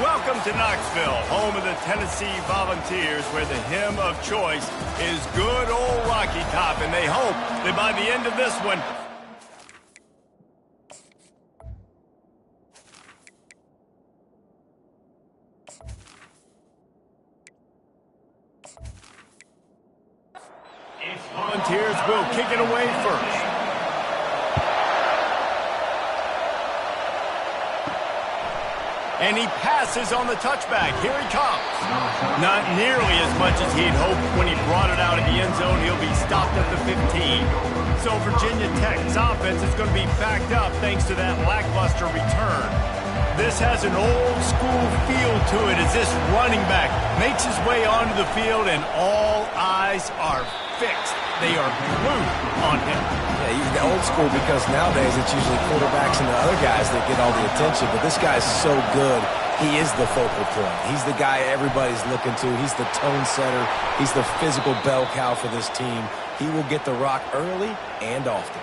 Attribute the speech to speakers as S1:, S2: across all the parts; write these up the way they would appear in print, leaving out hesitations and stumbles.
S1: Welcome to Knoxville, home of the Tennessee Volunteers, where the hymn of choice is good old Rocky Top, and they hope that by the end of this one, Volunteers will kick it away first. And he passes on the touchback. Here he comes. Not nearly as much as he'd hoped when he brought it out of the end zone. He'll be stopped at the 15. So Virginia Tech's offense is going to be backed up thanks to that lackluster return. This has an old-school feel to it as this running back makes his way onto the field and all eyes are fixed. They are glued on him.
S2: Yeah, he's old school because nowadays it's usually quarterbacks and the other guys that get all the attention, but this guy's so good. He is the focal point. He's the guy everybody's looking to. He's the tone setter. He's the physical bell cow for this team. He will get the rock early and often.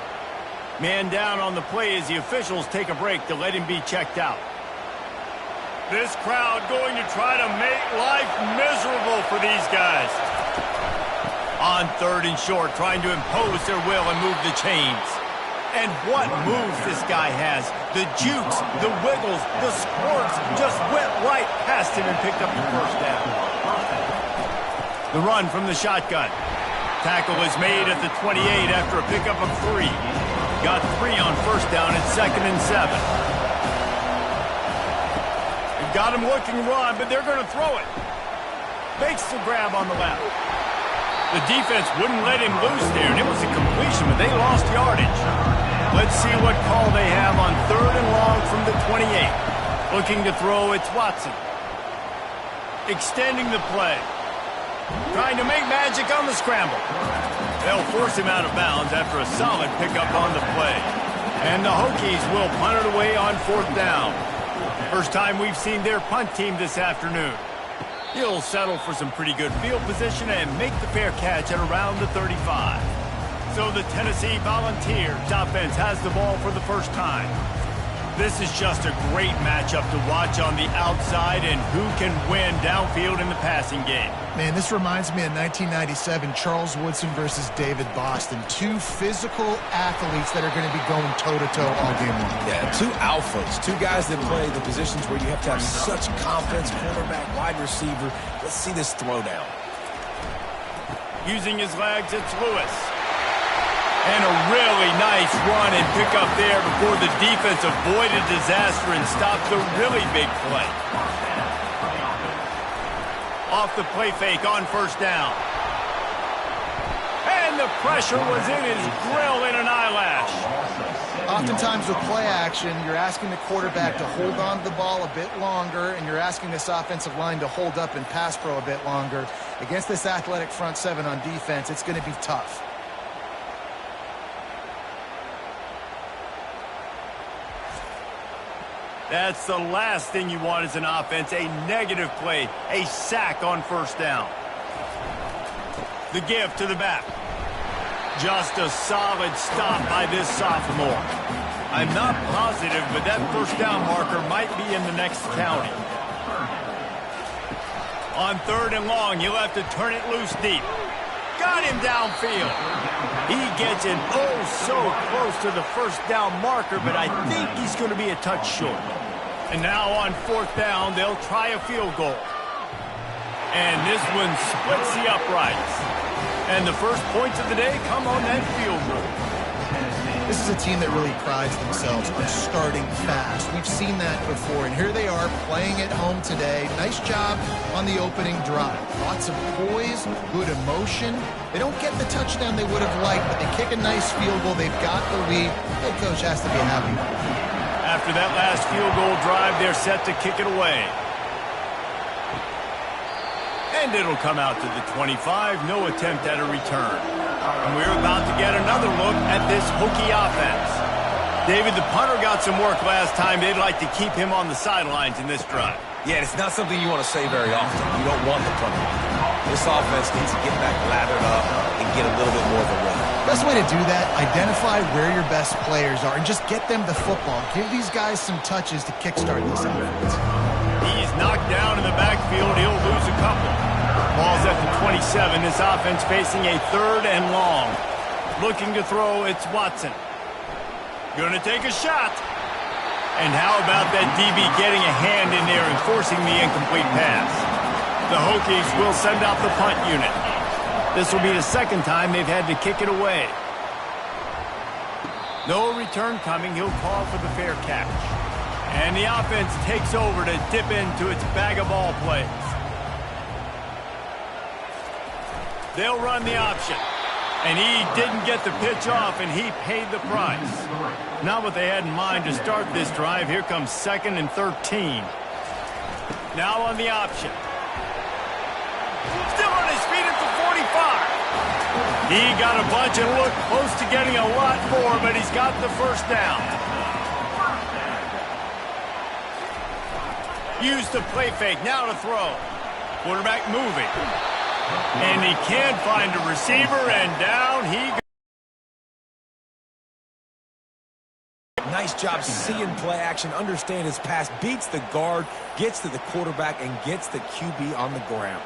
S1: Man down on the play as the officials take a break to let him be checked out. This crowd going to try to make life miserable for these guys. On third and short, trying to impose their will and move the chains. And what moves this guy has. The jukes, the wiggles, the squirts just went right past him and picked up the first down. The run from the shotgun. Tackle is made at the 28 after a pickup of 3. Got 3 on first down at 2nd and 7. They've got him looking run, but they're going to throw it. Makes the grab on the left. The defense wouldn't let him loose there, and it was a completion, but they lost yardage. Let's see what call they have on third and long from the 28. Looking to throw, it's Watson. Extending the play. Trying to make magic on the scramble. They'll force him out of bounds after a solid pickup on the play. And the Hokies will punt it away on 4th down. First time we've seen their punt team this afternoon. He'll settle for some pretty good field position and make the fair catch at around the 35. So the Tennessee Volunteers offense has the ball for the first time. This is just a great matchup to watch on the outside and who can win downfield in the passing game.
S3: Man, this reminds me of 1997, Charles Woodson versus David Boston. 2 physical athletes that are going to be going toe-to-toe all game long.
S2: Yeah, 2 alphas, 2 guys that play the positions where you have to have such confidence, quarterback, wide receiver. Let's see this throwdown.
S1: Using his legs, it's Lewis. And a really nice run and pick up there before the defense avoided disaster and stopped the really big play. Off the play fake on first down. And the pressure was in his grill in an eyelash.
S3: Oftentimes with play action, you're asking the quarterback to hold on to the ball a bit longer, and you're asking this offensive line to hold up and pass pro a bit longer. Against this athletic front 7 on defense, it's going to be tough.
S1: That's the last thing you want as an offense, a negative play, a sack on first down. The give to the back. Just a solid stop by this sophomore. I'm not positive, but that first down marker might be in the next county. On third and long, he'll have to turn it loose deep. Got him downfield. He gets it so close to the first down marker, but I think he's going to be a touch short. And now on 4th down, they'll try a field goal. And this one splits the uprights. And the first points of the day come on that field goal.
S3: This is a team that really prides themselves on starting fast. We've seen that before, and here they are playing at home today. Nice job on the opening drive. Lots of poise, good emotion. They don't get the touchdown they would have liked, but they kick a nice field goal. They've got the lead. Head coach has to be happy.
S1: After that last field goal drive, they're set to kick it away. And it'll come out to the 25. No attempt at a return. And we're about to get another look at this Hokie offense. David, the punter got some work last time. They'd like to keep him on the sidelines in this drive.
S2: Yeah, it's not something you want to say very often. You don't want the punter. This offense needs to get back lathered up and get a little bit more of a run.
S3: Best way to do that, identify where your best players are and just get them the football. Give these guys some touches to kickstart this offense.
S1: He's he's knocked down in the backfield. He'll lose a couple. Ball's at the 27. This offense facing a 3rd and long. Looking to throw, it's Watson. Gonna take a shot. And how about that DB getting a hand in there and forcing the incomplete pass? The Hokies will send out the punt unit. This will be the 2nd time they've had to kick it away. No return coming. He'll call for the fair catch. And the offense takes over to dip into its bag of ball plays. They'll run the option. And he didn't get the pitch off, and he paid the price. Not what they had in mind to start this drive. Here comes 2nd and 13. Now on the option. Still on his feet at the 45. He got a bunch and looked close to getting a lot more, but he's got the first down. Used the play fake, now to throw. Quarterback moving. And he can't find a receiver, and down he goes.
S2: Nice job seeing play action, understand his pass, beats the guard, gets to the quarterback, and gets the QB on the ground.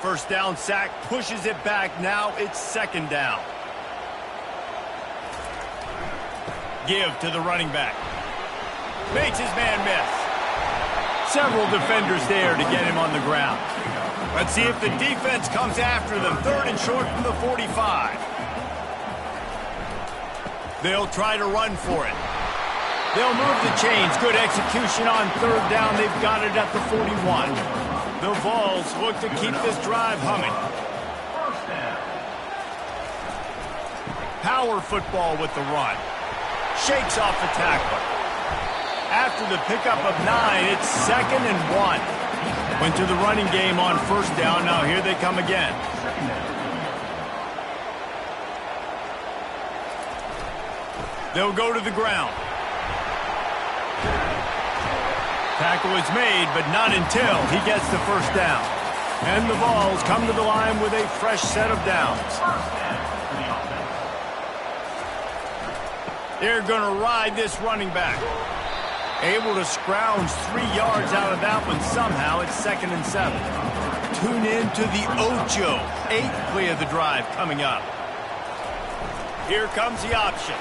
S1: First down sack, pushes it back. Now it's 2nd down. Give to the running back. Makes his man miss. Several defenders there to get him on the ground. Let's see if the defense comes after them. 3rd and short from the 45. They'll try to run for it. They'll move the chains. Good execution on 3rd down. They've got it at the 41. The Vols look to keep this drive humming. Power football with the run. Shakes off the tackler. After the pickup of 9, it's 2nd and 1. Went to the running game on 1st down. Now here they come again. They'll go to the ground. Tackle is made, but not until he gets the first down. And the Vols come to the line with a fresh set of downs. They're going to ride this running back. Able to scrounge 3 yards out of that one somehow. It's 2nd and 7. Tune in to the Ocho. 8th play of the drive coming up. Here comes the option.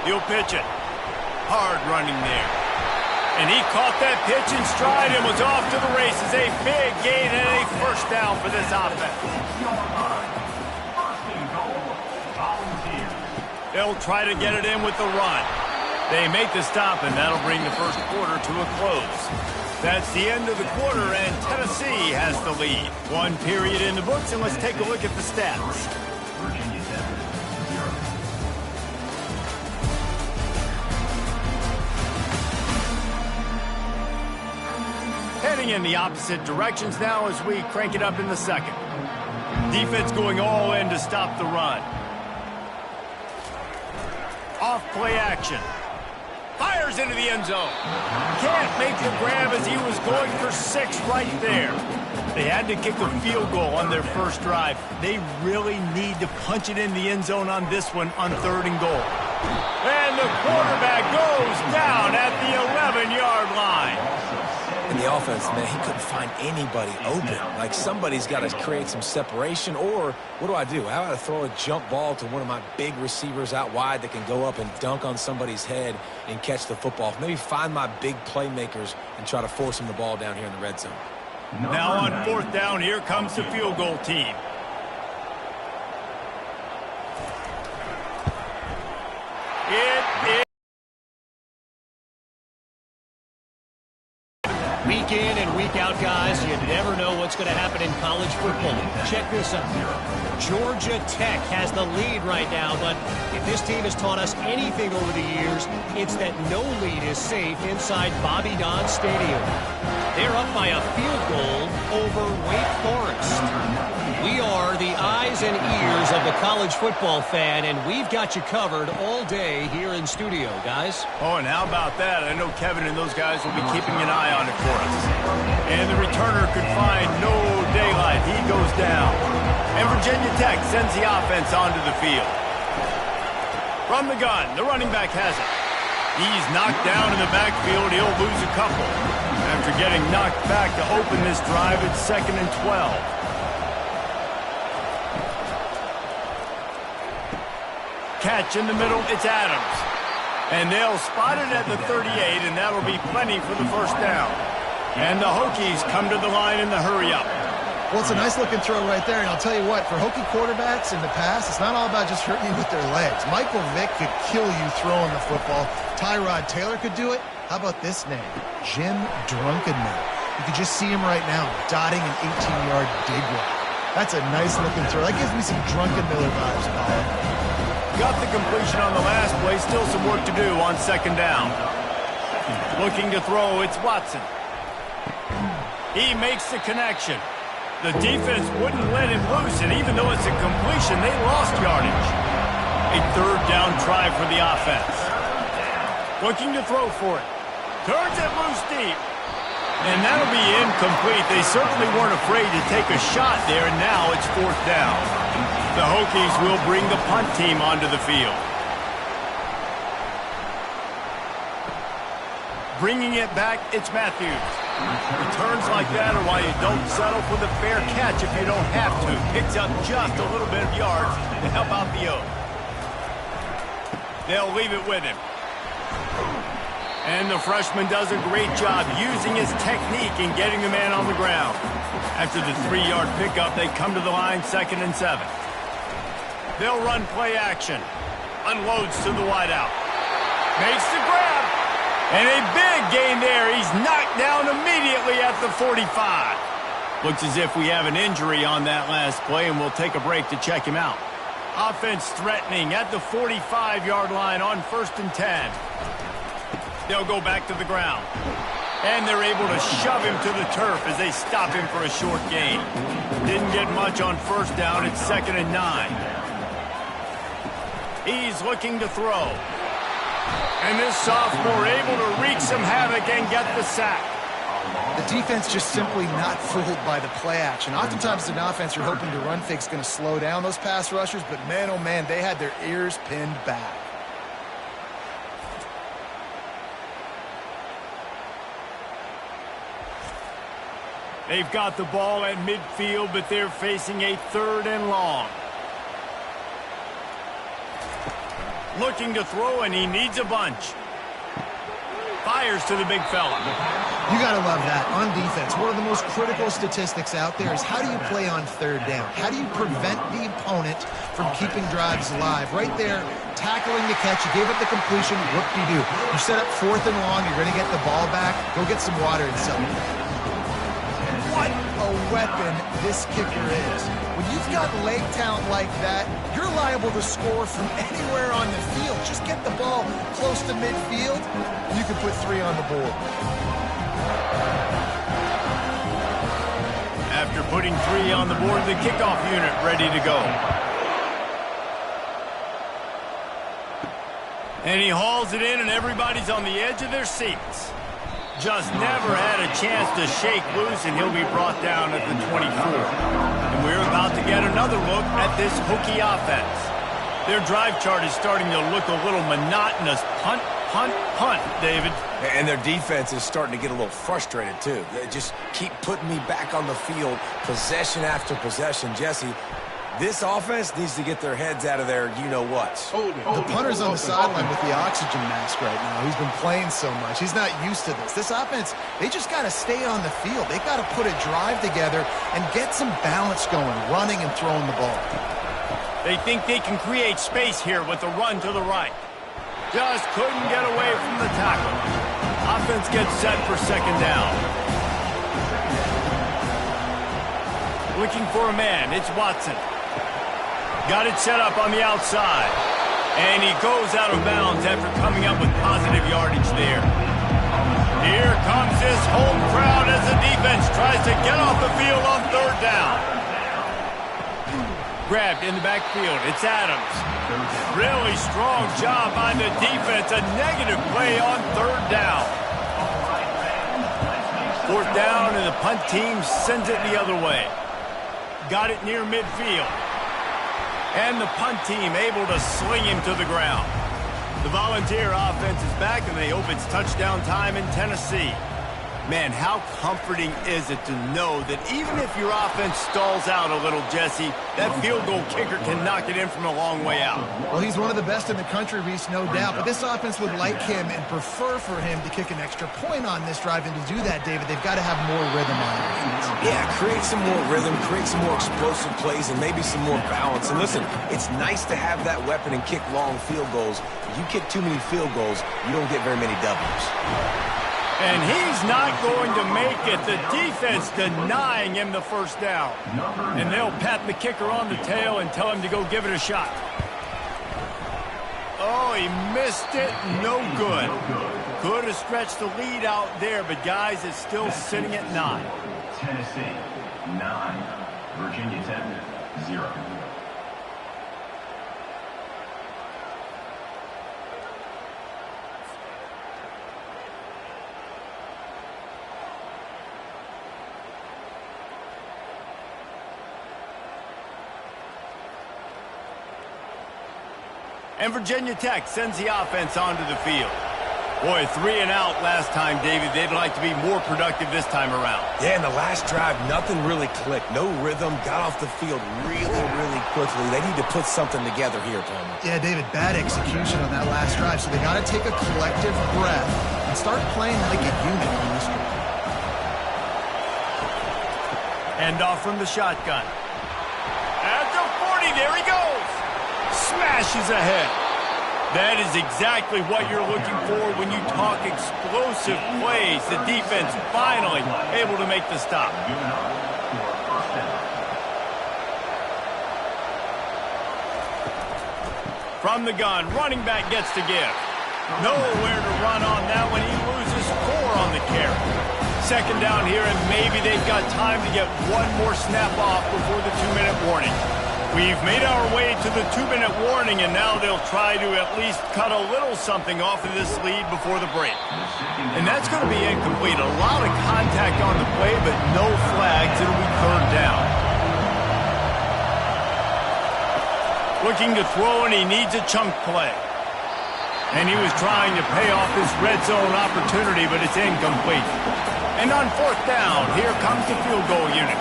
S1: He'll pitch it. Hard running there. And he caught that pitch in stride and was off to the races. A big gain and a first down for this offense. They'll try to get it in with the run. They make the stop, and that'll bring the first quarter to a close. That's the end of the quarter, and Tennessee has the lead. 1 period in the books, and let's take a look at the stats. Heading in the opposite directions now as we crank it up in the 2nd. Defense going all in to stop the run. Off play action. Fires into the end zone. Can't make the grab as he was going for 6 right there. They had to kick a field goal on their first drive. They really need to punch it in the end zone on this one on 3rd and goal. And the quarterback goes down at the 11-yard line.
S2: And the offense, man, he couldn't find anybody open. Like, somebody's got to create some separation, or what do? I got to throw a jump ball to one of my big receivers out wide that can go up and dunk on somebody's head and catch the football. Maybe find my big playmakers and try to force them the ball down here in the red zone.
S1: Now on 4th down, here comes the field goal team. It is.
S4: Week in and week out, guys, you never know what's going to happen in college football. Check this out. Georgia Tech has the lead right now, but if this team has taught us anything over the years, it's that no lead is safe inside Bobby Dodd Stadium. They're up by a field goal over Wake Forest. We are the eyes and ears of the college football fan, and we've got you covered all day here in studio, guys.
S1: Oh, and how about that? I know Kevin and those guys will be keeping an eye on it for us. And the returner could find no daylight. He goes down. And Virginia Tech sends the offense onto the field. From the gun, the running back has it. He's knocked down in the backfield. He'll lose a couple. After getting knocked back to open this drive, it's 2nd and 12. Catch in the middle, it's Adams. And they'll spot it at the 38, and that'll be plenty for the first down. And the Hokies come to the line in the hurry-up.
S3: Well, it's a nice-looking throw right there, and I'll tell you what, for Hokie quarterbacks in the past, it's not all about just hurting you with their legs. Michael Vick could kill you throwing the football. Tyrod Taylor could do it. How about this name? Jim Drunkenmiller. You can just see him right now, dotting an 18-yard dig route. That's a nice-looking throw. That gives me some Drunkenmiller vibes, Paul.
S1: Got the completion on the last play. Still some work to do on 2nd down. Looking to throw, it's Watson. He makes the connection. The defense wouldn't let him loose, and even though it's a completion, they lost yardage. A 3rd down try for the offense. Looking to throw for it. Turns it loose deep. And that'll be incomplete. They certainly weren't afraid to take a shot there, and now it's 4th down. The Hokies will bring the punt team onto the field. Bringing it back, it's Matthews. Returns like that are why you don't settle for the fair catch if you don't have to. Picks up just a little bit of yards to help out the Oaks. They'll leave it with him. And the freshman does a great job using his technique and getting the man on the ground. After the 3-yard pickup, they come to the line 2nd and 7. They'll run play action. Unloads to the wideout. Makes the grab. And a big gain there. He's knocked down immediately at the 45. Looks as if we have an injury on that last play, and we'll take a break to check him out. Offense threatening at the 45-yard line on 1st and 10. They'll go back to the ground. And they're able to shove him to the turf as they stop him for a short gain. Didn't get much on 1st down. It's 2nd and 9. He's looking to throw. And this sophomore able to wreak some havoc and get the sack.
S3: The defense just simply not fooled by the play action. Oftentimes, an offense you're hoping to run fake's going to slow down those pass rushers, but man, oh man, they had their ears pinned back.
S1: They've got the ball at midfield, but they're facing a 3rd and long. Looking to throw, and he needs a bunch. Fires to the big fella.
S3: You got to love that. On defense, one of the most critical statistics out there is how do you play on 3rd down? How do you prevent the opponent from keeping drives alive? Right there, tackling the catch. You gave up the completion. Whoop-de-doo. You set up 4th and long. You're going to get the ball back. Go get some water and celebrate. What a weapon this kicker is. When you've got leg talent like that, you're liable to score from anywhere on the field. Just get the ball close to midfield, and you can put 3 on the board.
S1: After putting 3 on the board, the kickoff unit ready to go. And he hauls it in, and everybody's on the edge of their seats. Just never had a chance to shake loose, and he'll be brought down at the 24. And we're about to get another look at this Hokie offense. Their drive chart is starting to look a little monotonous. Punt, punt, punt, David.
S2: And their defense is starting to get a little frustrated, too. They just keep putting me back on the field, possession after possession. Jesse, this offense needs to get their heads out of their you-know-whats.
S3: The punter's on the sideline with the oxygen mask right now. He's been playing so much. He's not used to this. This offense, they just got to stay on the field. They got to put a drive together and get some balance going, running and throwing the ball.
S1: They think they can create space here with the run to the right. Just couldn't get away from the tackle. Offense gets set for 2nd down. Looking for a man. It's Watson. Got it set up on the outside. And he goes out of bounds after coming up with positive yardage there. Here comes this home crowd as the defense tries to get off the field on 3rd down. Grabbed in the backfield. It's Adams. Really strong job by the defense. A negative play on 3rd down. 4th down, and the punt team sends it the other way. Got it near midfield. And the punt team able to sling him to the ground. The Volunteer offense is back, and they hope it's touchdown time in Tennessee. Man, how comforting is it to know that even if your offense stalls out a little, Jesse, that field goal kicker can knock it in from a long way out.
S3: Well, he's one of the best in the country, Reese, no doubt. But this offense would like him and prefer for him to kick an extra point on this drive. And to do that, David, they've got to have more rhythm on offense.
S2: Yeah, create some more rhythm, create some more explosive plays, and maybe some more balance. And listen, it's nice to have that weapon and kick long field goals. If you kick too many field goals, you don't get very many W's.
S1: And he's not going to make it. The defense denying him the first down. And they'll pat the kicker on the tail and tell him to go give it a shot. Oh, he missed it. No good. Could have stretched the lead out there, but guys, it's still sitting at 9.
S5: Tennessee, 9. Virginia Tech, 0.
S1: And Virginia Tech sends the offense onto the field. Boy, 3 and out last time, David. They'd like to be more productive this time around.
S2: Yeah, in the last drive, nothing really clicked. No rhythm, got off the field really quickly. They need to put something together here, Tony.
S3: Yeah, David, bad execution on that last drive. So they got to take a collective breath and start playing like a unit on this one.
S1: Hand off from the shotgun. At the 40, there he goes. Smashes ahead. That is exactly what you're looking for when you talk explosive plays. The defense finally able to make the stop. From the gun, running back gets to give. Nowhere to run on that one. He loses 4 on the carry. Second down here, and maybe they've got time to get one more snap off before the 2-minute warning. We've made our way to the 2-minute warning, and now they'll try to at least cut a little something off of this lead before the break. And that's going to be incomplete. A lot of contact on the play, but no flags. It'll be 3rd down. Looking to throw, and he needs a chunk play. And he was trying to pay off this red zone opportunity, but it's incomplete. And on 4th down, here comes the field goal unit.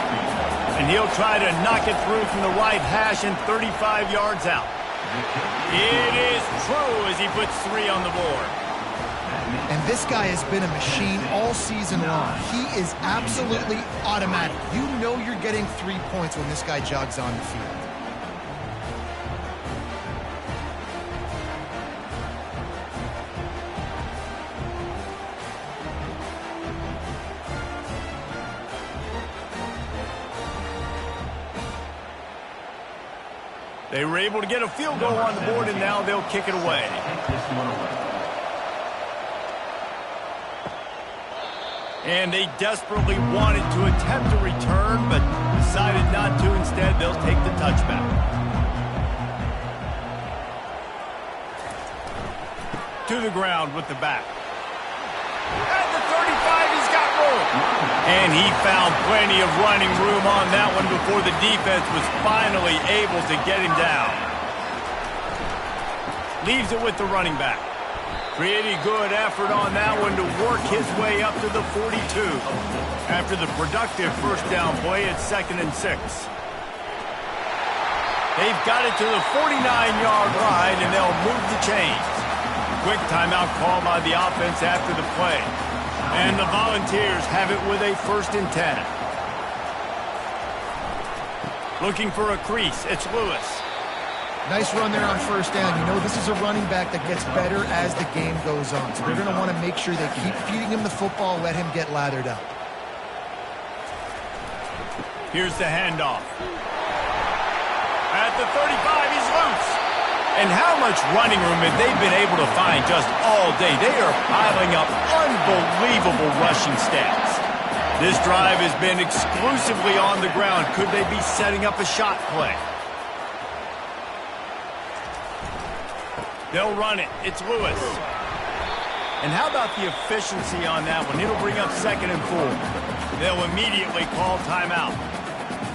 S1: And he'll try to knock it through from the right hash and 35 yards out. It is true as he puts 3 on the board.
S3: And this guy has been a machine all season long. He is absolutely automatic. You know you're getting 3 points when this guy jogs on the field.
S1: They were able to get a field goal on the board, and now they'll kick it away. And they desperately wanted to attempt a return, but decided not to. Instead, they'll take the touchback. To the ground with the back. At the 35, he's got room. And he found plenty of running room on that one before the defense was finally able to get him down. Leaves it with the running back. Pretty good effort on that one to work his way up to the 42. After the productive first down play, it's 2nd and 6. They've got it to the 49-yard line, and they'll move the chains. Quick timeout call by the offense after the play. And the Volunteers have it with a 1st and 10. Looking for a crease, it's Lewis.
S3: Nice run there on 1st down. You know, this is a running back that gets better as the game goes on. So they're going to want to make sure they keep feeding him the football, let him get lathered up.
S1: Here's the handoff. At the 35, he's loose. And how much running room have they been able to find just all day? They are piling up unbelievable rushing stats. This drive has been exclusively on the ground. Could they be setting up a shot play? They'll run it. It's Lewis. And how about the efficiency on that one? It'll bring up 2nd and 4. They'll immediately call timeout.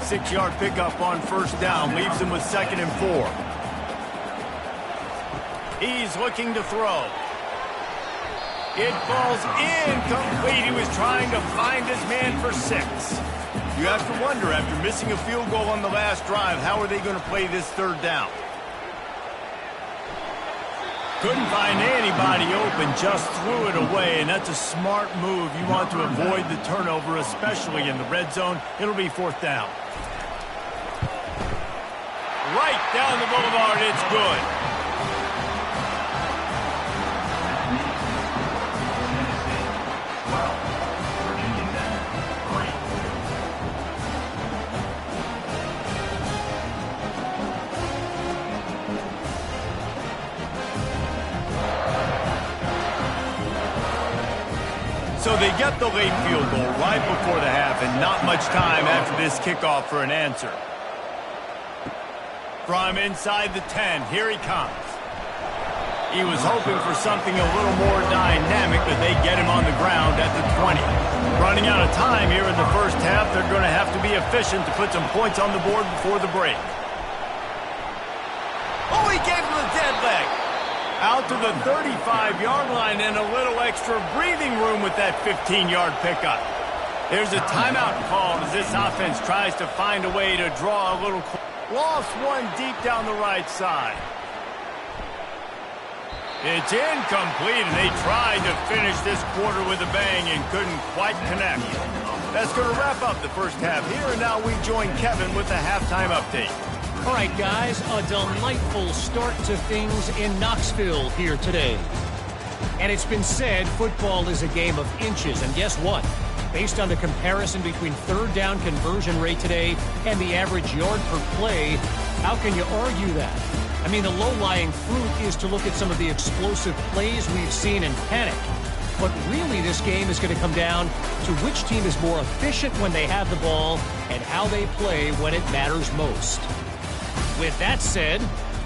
S1: 6-yard pickup on first down. Leaves him with 2nd and 4. He's looking to throw. It falls incomplete. He was trying to find his man for 6. You have to wonder, after missing a field goal on the last drive, how are they going to play this 3rd down? Couldn't find anybody open, just threw it away, and that's a smart move. You want to avoid the turnover, especially in the red zone. It'll be 4th down. Right down the boulevard, it's good. So they get the late field goal right before the half, and not much time after this kickoff for an answer. From inside the 10, here he comes. He was hoping for something a little more dynamic, but they get him on the ground at the 20. Running out of time here in the first half, they're going to have to be efficient to put some points on the board before the break. Oh, he gave him a dead leg. Out to the 35-yard line and a little extra breathing room with that 15-yard pickup. There's a timeout called as this offense tries to find a way to draw a little. Lost one deep down the right side. It's incomplete, and they tried to finish this quarter with a bang and couldn't quite connect. That's going to wrap up the first half here, and now we join Kevin with the halftime update.
S4: All right, guys, a delightful start to things in Knoxville here today. And it's been said football is a game of inches, and guess what? Based on the comparison between 3rd down conversion rate today and the average yard per play, how can you argue that? I mean, the low-lying fruit is to look at some of the explosive plays we've seen in panic. But really, this game is going to come down to which team is more efficient when they have the ball and how they play when it matters most. With that said,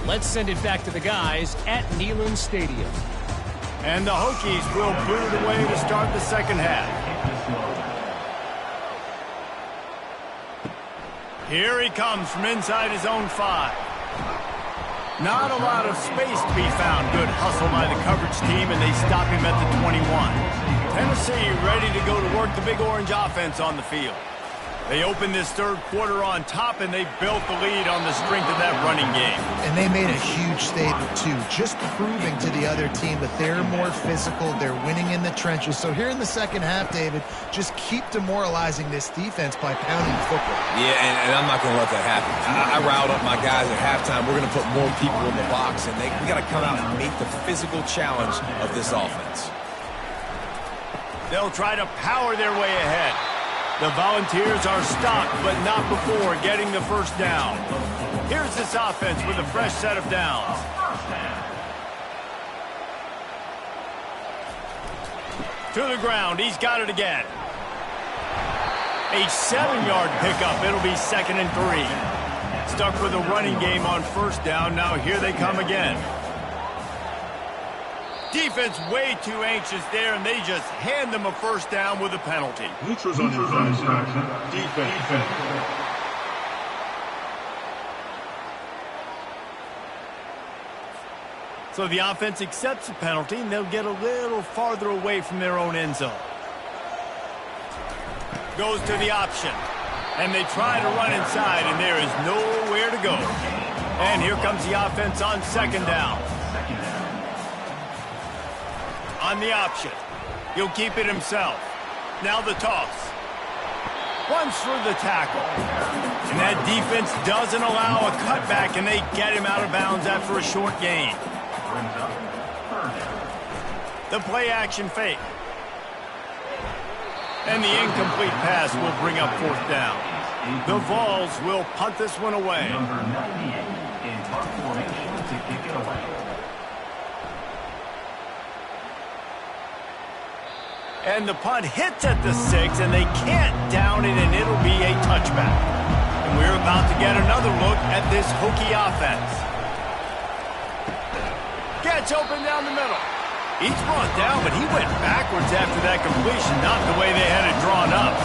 S4: let's send it back to the guys at Neyland Stadium.
S1: And the Hokies will boot it away to start the second half. Here he comes from inside his own 5. Not a lot of space to be found. Good hustle by the coverage team, and they stop him at the 21. Tennessee ready to go to work the Big Orange offense on the field. They opened this 3rd quarter on top, and they built the lead on the strength of that running game.
S3: And they made a huge statement, too, just proving to the other team that they're more physical, they're winning in the trenches. So here in the second half, David, just keep demoralizing this defense by pounding the football.
S2: Yeah, and I'm not going to let that happen. I riled up my guys at halftime. We're going to put more people in the box, and we got to come out and meet the physical challenge of this offense.
S1: They'll try to power their way ahead. The Volunteers are stopped, but not before getting the first down. Here's this offense with a fresh set of downs. To the ground, he's got it again. A 7-yard pickup, it'll be 2nd and 3. Stuck with a running game on first down, now here they come again. Defense way too anxious there, and they just hand them a first down with a penalty.
S5: Neutrals on defense.
S1: So the offense accepts the penalty, and they'll get a little farther away from their own end zone. Goes to the option, and they try to run inside, and there is nowhere to go. And here comes the offense on 2nd down. On the option. He'll keep it himself. Now the toss. Runs through the tackle. And that defense doesn't allow a cutback, and they get him out of bounds after a short gain. The play action fake. And the incomplete pass will bring up 4th down. The Vols will punt this one away.
S5: Number 98 in punt formation to kick it away.
S1: And the punt hits at the 6, and they can't down it, and it'll be a touchback. And we're about to get another look at this Hokie offense. Gets open down the middle. He's brought down, but he went backwards after that completion, not the way they had it drawn up.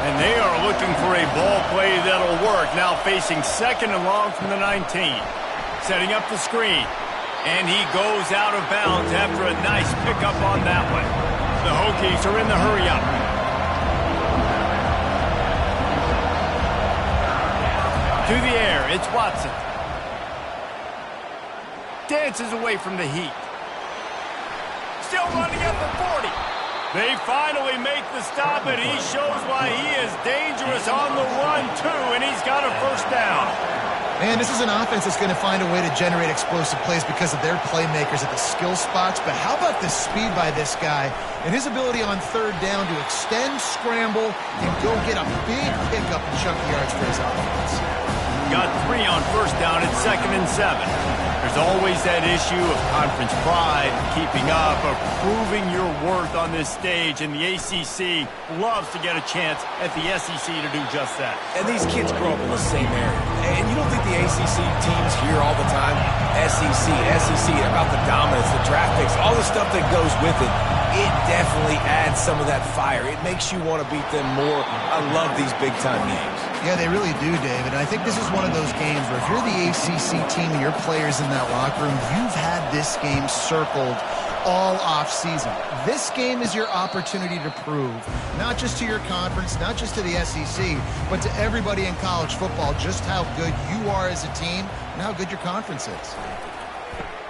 S1: And they are looking looking for a ball play that'll work. Now facing 2nd and long from the 19. Setting up the screen. And he goes out of bounds after a nice pickup on that one. The Hokies are in the hurry-up. To the air, it's Watson. Dances away from the heat. Still running at the 40. They finally make the stop, and he shows why he is dangerous on the run, too, and he's got a first down.
S3: Man, this is an offense that's going to find a way to generate explosive plays because of their playmakers at the skill spots. But how about the speed by this guy and his ability on 3rd down to extend, scramble, and go get a big pickup and chunky yards for his offense.
S1: Got 3 on 1st down at 2nd and 7. There's always that issue of conference pride, keeping up, of proving your worth on this stage, and the ACC loves to get a chance at the SEC to do just that.
S2: And these kids grow up in the same area. And you don't think the ACC teams hear all the time, SEC, about the dominance, the draft picks, all the stuff that goes with it. It definitely adds some of that fire. It makes you want to beat them more. I love these big-time games.
S3: Yeah, they really do, David. And I think this is one of those games where if you're the ACC team and your players in that locker room, you've had this game circled all off-season. This game is your opportunity to prove, not just to your conference, not just to the SEC, but to everybody in college football, just how good you are as a team and how good your conference is.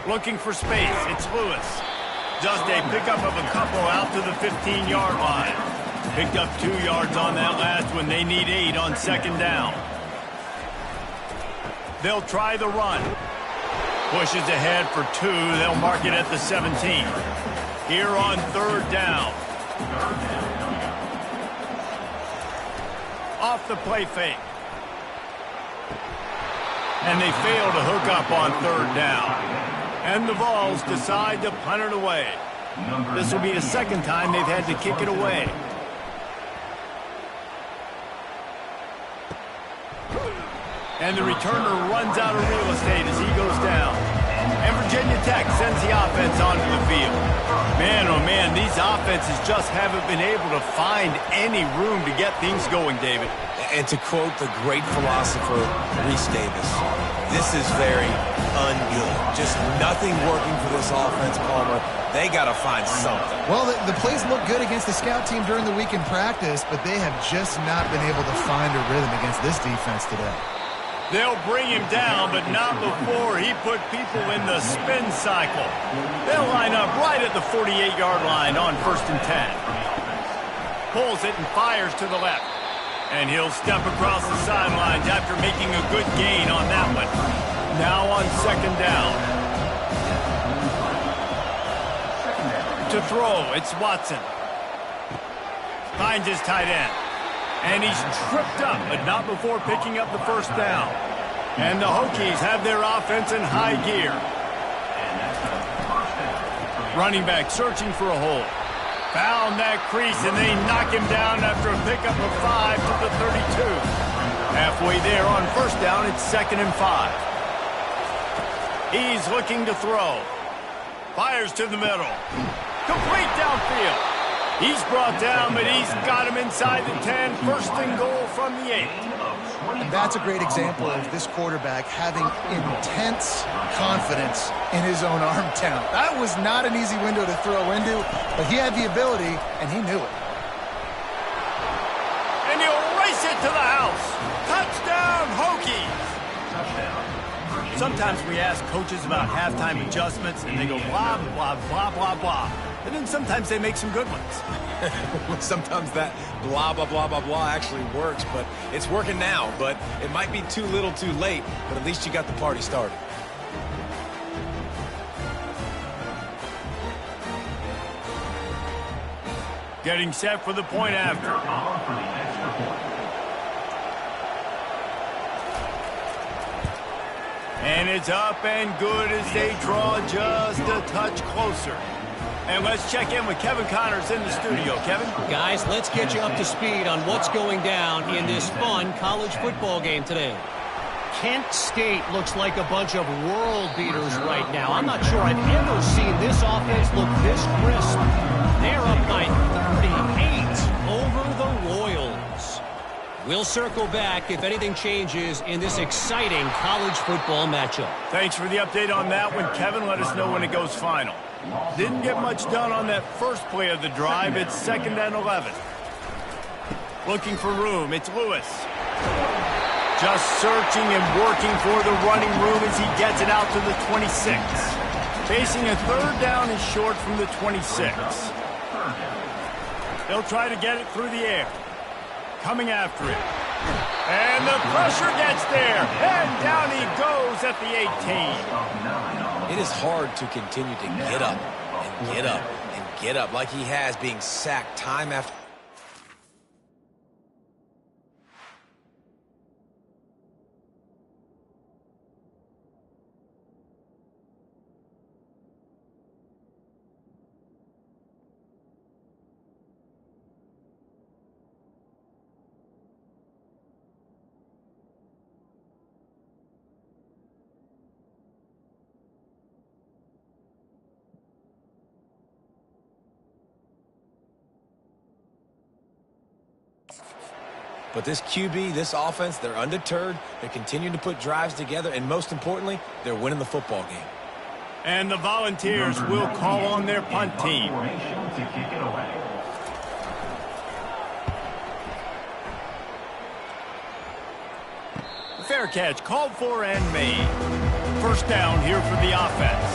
S1: Looking for space, it's Lewis. Just a pickup of a couple out to the 15-yard line. Picked up 2 yards on that last one. They need 8 on 2nd down. They'll try the run. Pushes ahead for 2. They'll mark it at the 17. Here on 3rd down. Off the play fake. And they fail to hook up on 3rd down. And the Vols decide to punt it away. This will be the 2nd time they've had to kick it away. And the returner runs out of real estate as he goes down. And Virginia Tech sends the offense onto the field. Man, oh man, these offenses just haven't been able to find any room to get things going, David.
S2: And to quote the great philosopher, Reese Davis, this is very ungood. Just nothing working for this offense, Palmer. They got to find something.
S3: Well, the plays look good against the scout team during the week in practice, but they have just not been able to find a rhythm against this defense today.
S1: They'll bring him down, but not before he put people in the spin cycle. They'll line up right at the 48-yard line on 1st and 10. Pulls it and fires to the left. And he'll step across the sidelines after making a good gain on that one. Now on 2nd down. To throw, it's Watson. Finds his tight end. And he's tripped up, but not before picking up the 1st down. And the Hokies have their offense in high gear. Running back searching for a hole. Found that crease, and they knock him down after a pickup of 5 to the 32. Halfway there on 1st down, it's 2nd and 5. He's looking to throw. Fires to the middle. Complete downfield. He's brought down, but he's got him inside the 10. 1st and goal from the 8.
S3: And that's a great example of this quarterback having intense confidence in his own arm talent. That was not an easy window to throw into, but he had the ability, and he knew it.
S1: And he'll race it to the house. Touchdown, Hokies! Sometimes we ask coaches about halftime adjustments, and they go blah, blah, blah, blah, blah. And then sometimes they make some good ones.
S2: Sometimes that blah, blah, blah, blah, blah actually works, but it's working now. But it might be too little too late, but at least you got the party started.
S1: Getting set for the point after. And it's up and good as they draw just a touch closer. And let's check in with Kevin Connors in the studio. Kevin?
S4: Guys, let's get you up to speed on what's going down in this fun college football game today. Kent State looks like a bunch of world beaters right now. I'm not sure I've ever seen this offense look this crisp. They're up by 38 over the Royals. We'll circle back if anything changes in this exciting college football matchup.
S1: Thanks for the update on that one, Kevin. Let us know when it goes final. Didn't get much done on that first play of the drive. It's 2nd and 11. Looking for room. It's Lewis. Just searching and working for the running room as he gets it out to the 26. Facing a 3rd down and short from the 26. They'll try to get it through the air. Coming after it. And the pressure gets there. And down he goes at the 18.
S2: It is hard to continue to get up and get up and get up like he has, being sacked time after. But this QB, this offense, they're undeterred. They're continuing to put drives together, and most importantly, they're winning the football game.
S1: And the Volunteers will call on their punt team. Fair catch, called for and made. 1st down here for the offense.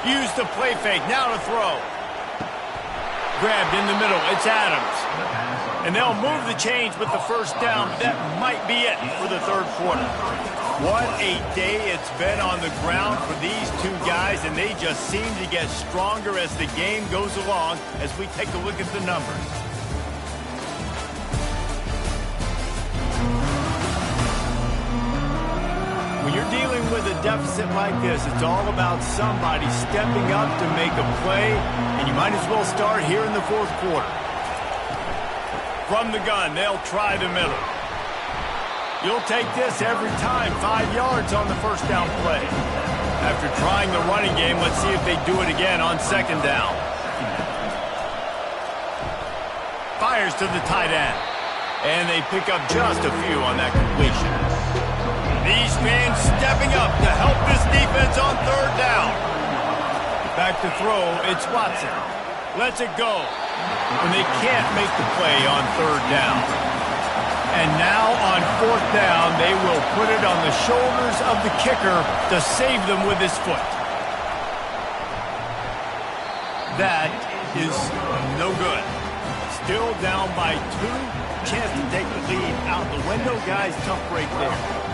S1: Use the play fake, now to throw. Grabbed in the middle, it's Adams. And they'll move the chains with the 1st down, but that might be it for the 3rd quarter. What a day it's been on the ground for these two guys, and they just seem to get stronger as the game goes along as we take a look at the numbers. When you're dealing with a deficit like this, it's all about somebody stepping up to make a play, and you might as well start here in the 4th quarter. From the gun, they'll try the middle. You'll take this every time, 5 yards on the 1st down play. After trying the running game, let's see if they do it again on 2nd down. Fires to the tight end, and they pick up just a few on that completion. These fans stepping up to help this defense on 3rd down. Back to throw, it's Watson. Lets it go when they can't make the play on 3rd down. And now on 4th down, they will put it on the shoulders of the kicker to save them with his foot. That is no good. Still down by 2. Chance to take the lead out the window. Guys, tough break there.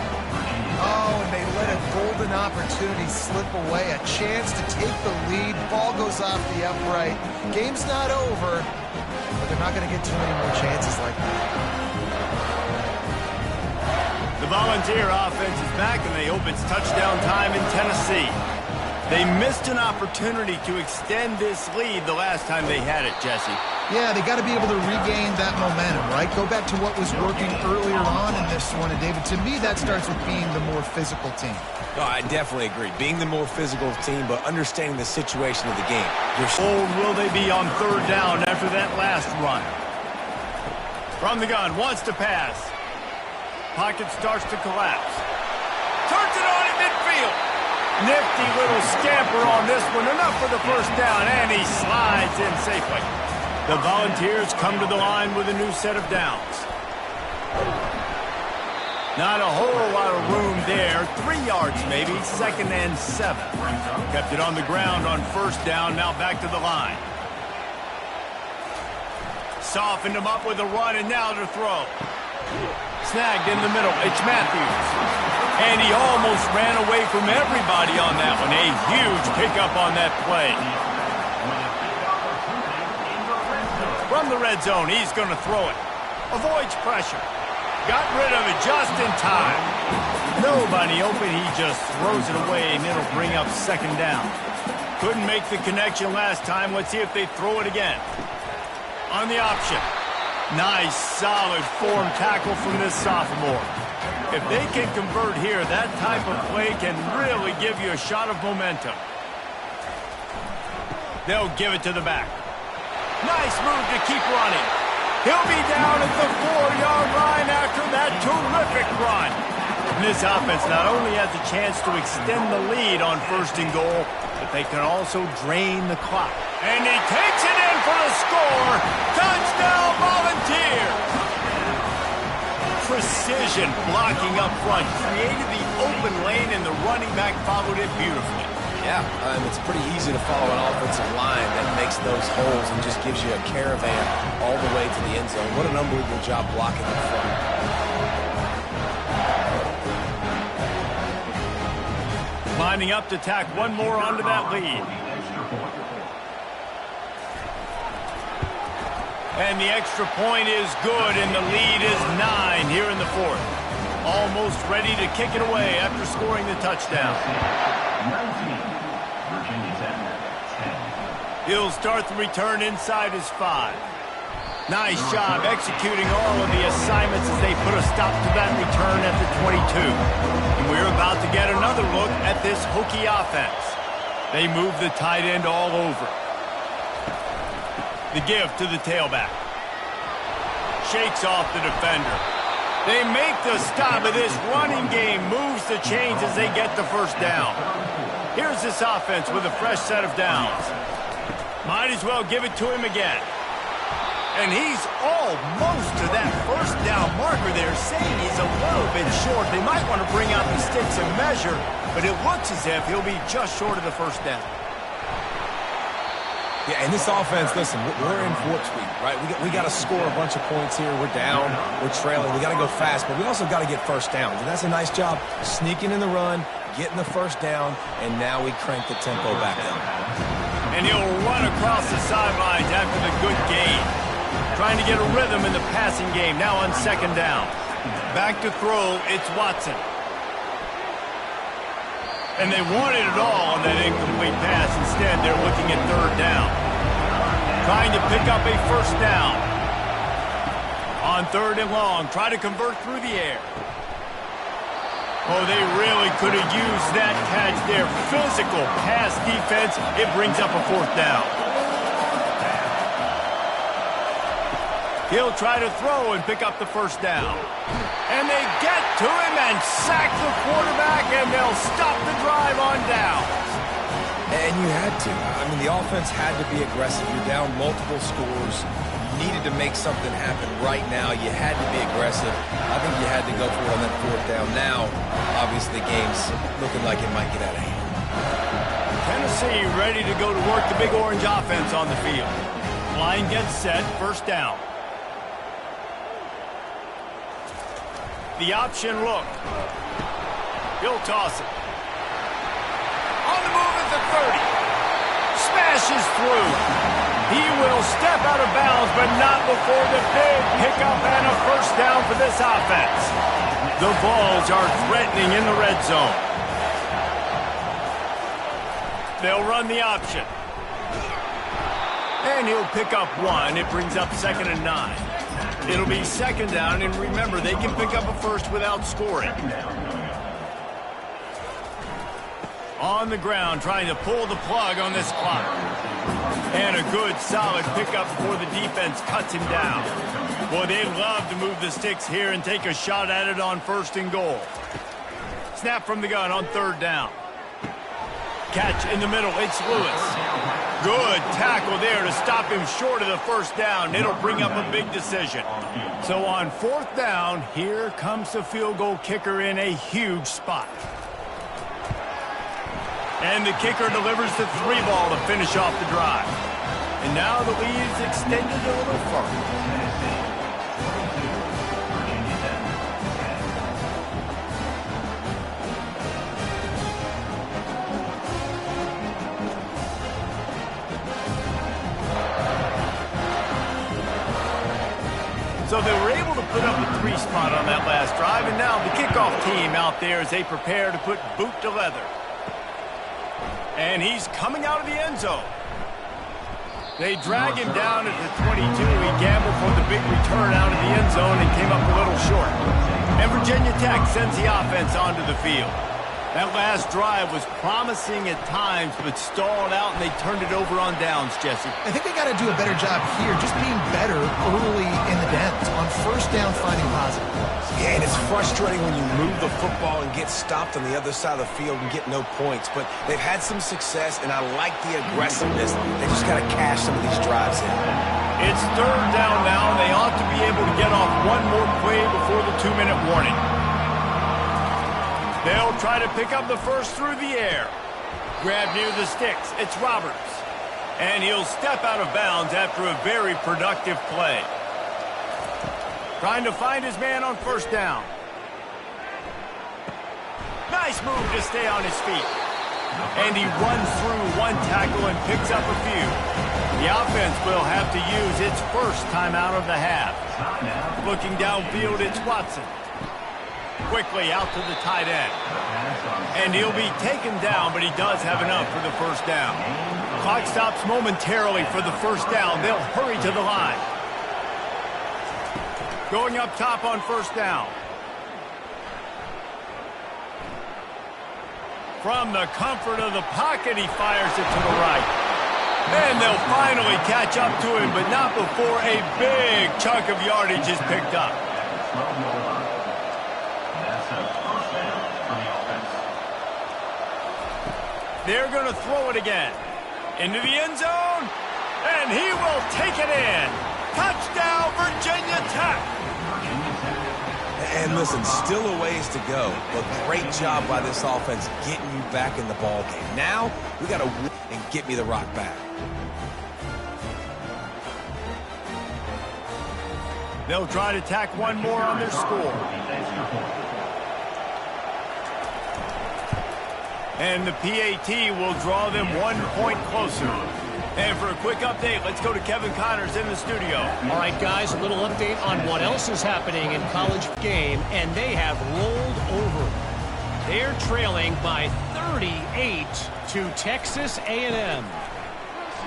S3: Oh, and they let a golden opportunity slip away. A chance to take the lead. Ball goes off the upright. Game's not over, but they're not going to get too many more chances like that.
S1: The Volunteer offense is back, and they hope it's touchdown time in Tennessee. They missed an opportunity to extend this lead the last time they had it, Jesse.
S3: Yeah, they got to be able to regain that momentum, right? Go back to what was working earlier on in this one. And, David, to me, that starts with being the more physical team.
S2: No, I definitely agree. Being the more physical team, but understanding the situation of the game.
S1: Bold will they be on 3rd down after that last run? From the gun, wants to pass. Pocket starts to collapse. Turns it on in midfield. Nifty little scamper on this one. Enough for the 1st down, and he slides in safely. The Volunteers come to the line with a new set of downs. Not a whole lot of room there. 3 yards maybe, 2nd and 7. Kept it on the ground on 1st down, now back to the line. Softened him up with a run, and now to throw. Snagged in the middle, it's Matthews. And he almost ran away from everybody on that one. A huge pickup on that play. From the red zone, he's going to throw it. Avoids pressure. Got rid of it just in time. Nobody open, he just throws it away, and it'll bring up 2nd down. Couldn't make the connection last time. Let's see if they throw it again. On the option. Nice, solid form tackle from this sophomore. If they can convert here, that type of play can really give you a shot of momentum. They'll give it to the back. Nice move to keep running. He'll be down at the 4-yard line after that terrific run. And this offense not only has a chance to extend the lead on 1st and goal, but they can also drain the clock. And he takes it in for the score. Touchdown, Volunteers! Precision blocking up front created the open lane, and the running back followed it beautifully.
S2: Yeah, it's pretty easy to follow an offensive line that makes those holes and just gives you a caravan all the way to the end zone. What an unbelievable job blocking up front.
S1: Lining up to tack one more onto that lead. And the extra point is good, and the lead is 9 here in the 4th. Almost ready to kick it away after scoring the touchdown.
S5: 19. Virginia Tech, 10.
S1: He'll start the return inside his 5. Nice job executing all of the assignments as they put a stop to that return at the 22. And we're about to get another look at this Hokie offense. They move the tight end all over. The give to the tailback. Shakes off the defender. They make the stop of this running game. Moves the chains as they get the 1st down. Here's this offense with a fresh set of downs. Might as well give it to him again. And he's almost to that 1st down marker there, saying he's a little bit short. They might want to bring out the sticks and measure, but it looks as if he'll be just short of the 1st down.
S2: Yeah, and this offense, listen, we're in warp speed, right? We got to score a bunch of points here. We're down. We're trailing. We got to go fast, but we also got to get 1st downs. And that's a nice job sneaking in the run, getting the 1st down, and now we crank the tempo back up.
S1: And he'll run across the sidelines after the good gain. Trying to get a rhythm in the passing game, now on 2nd down. Back to throw, it's Watson. And they wanted it all on that incomplete pass. Instead, they're looking at 3rd down. Trying to pick up a 1st down. On 3rd and long, try to convert through the air. Oh, they really could have used that catch there. Physical pass defense. It brings up a 4th down. He'll try to throw and pick up the 1st down. And they get to him and sack the quarterback, and they'll stop the drive on downs.
S2: And you had to. I mean, the offense had to be aggressive. You're down multiple scores. You needed to make something happen right now. You had to be aggressive. I think you had to go for it on that 4th down. Now, obviously, the game's looking like it might get out of hand.
S1: Tennessee ready to go to work the Big Orange offense on the field. Line gets set, 1st down. The option look. He'll toss it. On the move at the 30. Smashes through. He will step out of bounds, but not before the big pickup and a 1st down for this offense. The Vols are threatening in the red zone. They'll run the option. And he'll pick up 1. It brings up 2nd and 9. It'll be 2nd down, and remember, they can pick up a 1st without scoring. On the ground, trying to pull the plug on this clock. And a good, solid pickup before the defense cuts him down. Boy, they love to move the sticks here and take a shot at it on 1st and goal. Snap from the gun on 3rd down. Catch in the middle, it's Lewis. Good tackle there to stop him short of the 1st down. It'll bring up a big decision. So on 4th down, here comes the field goal kicker in a huge spot. And the kicker delivers the 3 ball to finish off the drive. And now the lead is extended a little further. So they were able to put up a 3 spot on that last drive, and now the kickoff team out there as they prepare to put boot to leather. And he's coming out of the end zone. They drag him down at the 22. He gambled for the big return out of the end zone and came up a little short. And Virginia Tech sends the offense onto the field. That last drive was promising at times, but stalled out, and they turned it over on downs, Jesse.
S3: I think they got to do a better job here, just being better early in the downs, on first down finding positive plays.
S2: Yeah, and it's frustrating when you move the football and get stopped on the other side of the field and get no points. But they've had some success, and I like the aggressiveness. They just got to cash some of these drives in.
S1: It's third down now, and they ought to be able to get off one more play before the 2-minute warning. They'll try to pick up the first through the air. Grab near the sticks. It's Roberts. And he'll step out of bounds after a very productive play. Trying to find his man on first down. Nice move to stay on his feet. And he runs through one tackle and picks up a few. The offense will have to use its first timeout of the half. Looking downfield, it's Watson. Quickly out to the tight end. And he'll be taken down, but he does have enough for the first down. Clock stops momentarily for the first down. They'll hurry to the line. Going up top on first down. From the comfort of the pocket, he fires it to the right. And they'll finally catch up to him, but not before a big chunk of yardage is picked up. They're going to throw it again. Into the end zone. And he will take it in. Touchdown, Virginia Tech.
S2: And listen, still a ways to go, but great job by this offense getting you back in the ball game. Now, we got to win and get me the rock back.
S1: They'll try to tack one more on their score. And the PAT will draw them 1 point closer. And for a quick update, let's go to Kevin Connors in the studio.
S4: All right, guys, a little update on what else is happening in college game, and they have rolled over. They're trailing by 38 to Texas A&M.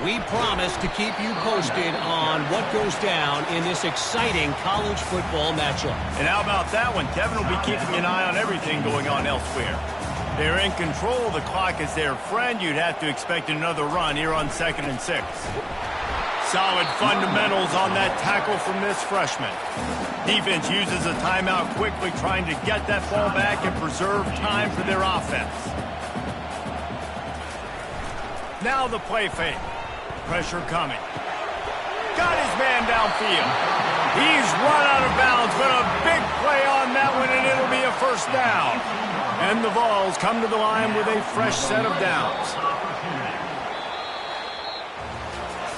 S4: We promise to keep you posted on what goes down in this exciting college football matchup.
S1: And how about that one? Kevin will be keeping an eye on everything going on elsewhere. They're in control. The clock is their friend. You'd have to expect another run here on 2nd and 6. Solid fundamentals on that tackle from this freshman. Defense uses a timeout quickly, trying to get that ball back and preserve time for their offense. Now the play fake. Pressure coming. Got his man downfield. He's run out of bounds, but a big play on that one, and it'll be a first down. And the Vols come to the line with a fresh set of downs.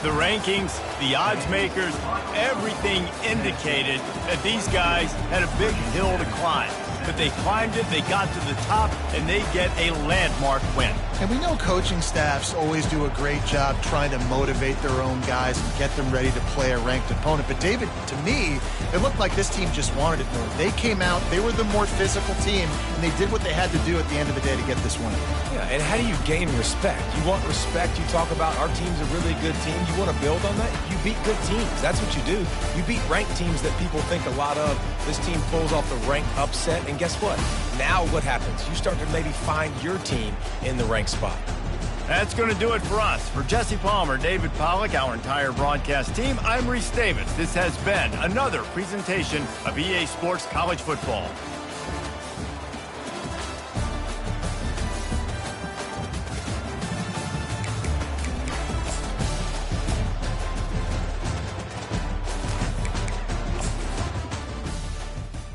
S1: The rankings, the odds makers, everything indicated that these guys had a big hill to climb. But they climbed it, they got to the top, and they get a landmark win.
S3: And we know coaching staffs always do a great job trying to motivate their own guys and get them ready to play a ranked opponent. But, David, to me, it looked like this team just wanted it more. They came out, they were the more physical team, and they did what they had to do at the end of the day to get this win.
S2: Yeah, and how do you gain respect? You want respect. You talk about our team's a really good team. You want to build on that? You beat good teams. That's what you do. You beat ranked teams that people think a lot of. This team pulls off the ranked upset, and guess what? Now what happens? You start to maybe find your team in the ranked spot.
S1: That's going to do it for us. For Jesse Palmer, David Pollack, our entire broadcast team, I'm Reese Davis. This has been another presentation of EA Sports College Football.